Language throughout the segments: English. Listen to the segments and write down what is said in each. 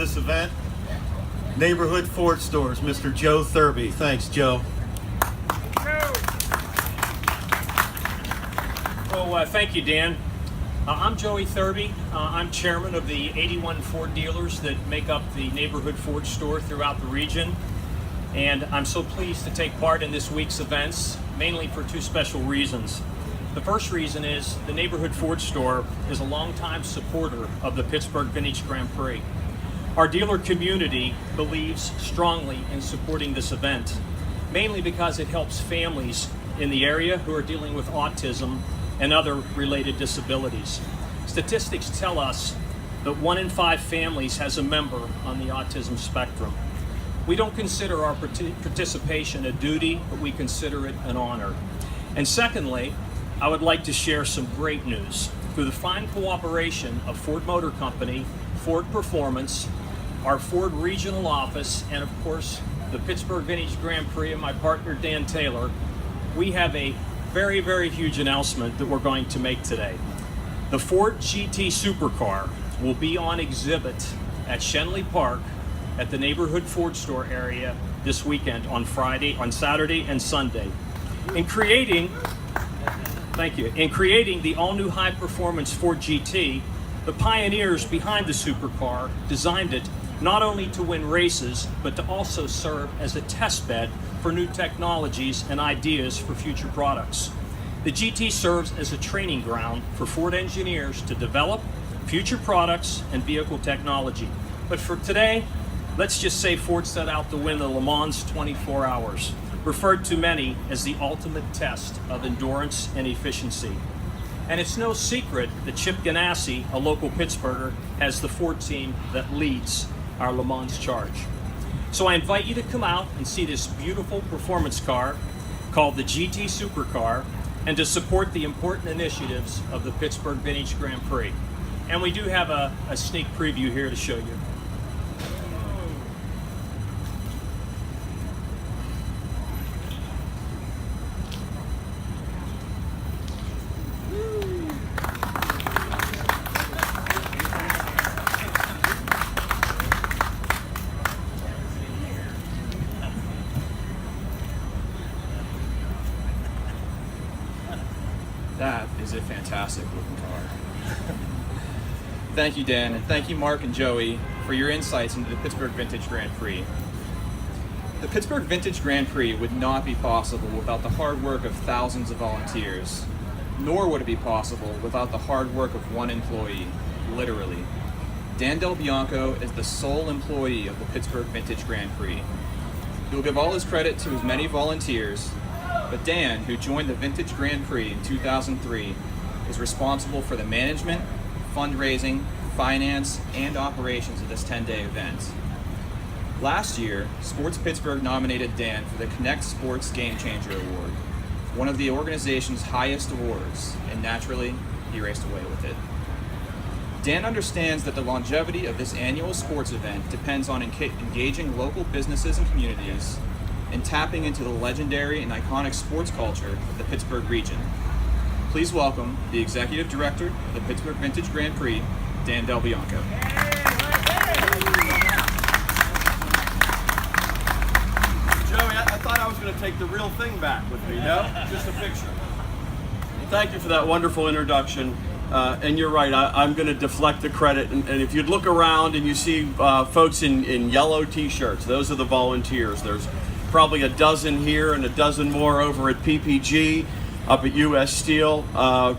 this event, Neighborhood Ford Stores, Mr. Joe Thurby. Thanks, Joe. Well, thank you, Dan. I'm Joey Thurby. I'm chairman of the 81 Ford dealers that make up the Neighborhood Ford Store throughout the region. And I'm so pleased to take part in this week's events, mainly for two special reasons. The first reason is the Neighborhood Ford Store is a longtime supporter of the Pittsburgh Vintage Grand Prix. Our dealer community believes strongly in supporting this event, mainly because it helps families in the area who are dealing with autism and other related disabilities. Statistics tell us that 1 in 5 families has a member on the autism spectrum. We don't consider our participation a duty, but we consider it an honor. And secondly, I would like to share some great news. Through the fine cooperation of Ford Motor Company, Ford Performance, our Ford Regional Office, and of course, the Pittsburgh Vintage Grand Prix and my partner Dan Taylor, we have a very, very huge announcement that we're going to make today. The Ford GT Supercar will be on exhibit at Schenley Park at the Neighborhood Ford Store area this weekend on Saturday and Sunday. In creating the all-new high-performance Ford GT, the pioneers behind the supercar designed it not only to win races, but to also serve as a test bed for new technologies and ideas for future products. The GT serves as a training ground for Ford engineers to develop future products and vehicle technology. But for today, let's just say Ford set out to win the Le Mans 24 hours, referred to many as the ultimate test of endurance and efficiency. And it's no secret that Chip Ganassi, a local Pittsburgher, has the Ford team that leads our Le Mans charge. So I invite you to come out and see this beautiful performance car called the GT Supercar, and to support the important initiatives of the Pittsburgh Vintage Grand Prix. And we do have a sneak preview here to show you. That is a fantastic looking car. Thank you, Dan, and thank you, Mark and Joey, for your insights into the Pittsburgh Vintage Grand Prix. The Pittsburgh Vintage Grand Prix would not be possible without the hard work of thousands of volunteers, nor would it be possible without the hard work of one employee, literally. Dan Del Bianco is the sole employee of the Pittsburgh Vintage Grand Prix. He will give all his credit to his many volunteers, but Dan, who joined the Vintage Grand Prix in 2003, is responsible for the management, fundraising, finance, and operations of this 10-day event. Last year, Sports Pittsburgh nominated Dan for the Connect Sports Game Changer Award, one of the organization's highest awards, and naturally, he raced away with it. Dan understands that the longevity of this annual sports event depends on engaging local businesses and communities and tapping into the legendary and iconic sports culture of the Pittsburgh region. Please welcome the Executive Director of the Pittsburgh Vintage Grand Prix, Dan Del Bianco. Joey, I thought I was going to take the real thing back with me, no? Just a picture. Thank you for that wonderful introduction. And you're right, I'm going to deflect the credit. And if you'd look around and you see folks in yellow t-shirts, those are the volunteers. There's probably a dozen here and a dozen more over at PPG, up at US Steel.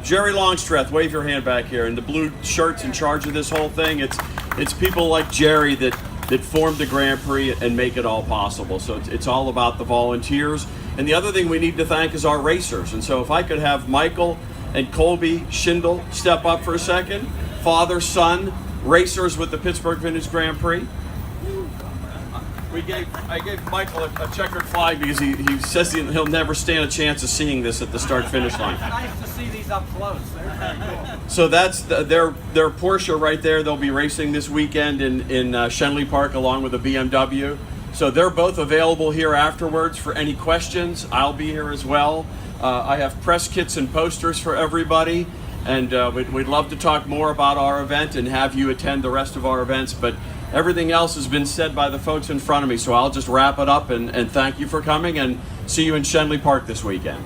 Jerry Longstreth, wave your hand back here. And the blue shirt's in charge of this whole thing. It's people like Jerry that formed the Grand Prix and make it all possible. So it's all about the volunteers. And the other thing we need to thank is our racers. And so if I could have Michael and Colby Schindel step up for a second. Father, son, racers with the Pittsburgh Vintage Grand Prix. I gave Michael a checkered flag because he says he'll never stand a chance of seeing this at the start-finish line. It's nice to see these up close. They're very cool. So that's their Porsche right there. They'll be racing this weekend in Schenley Park along with a BMW. So they're both available here afterwards for any questions. I'll be here as well. I have press kits and posters for everybody. And we'd love to talk more about our event and have you attend the rest of our events. But Everything else has been said by the folks in front of me, so I'll just wrap it up and thank you for coming, and see you in Shenley Park this weekend.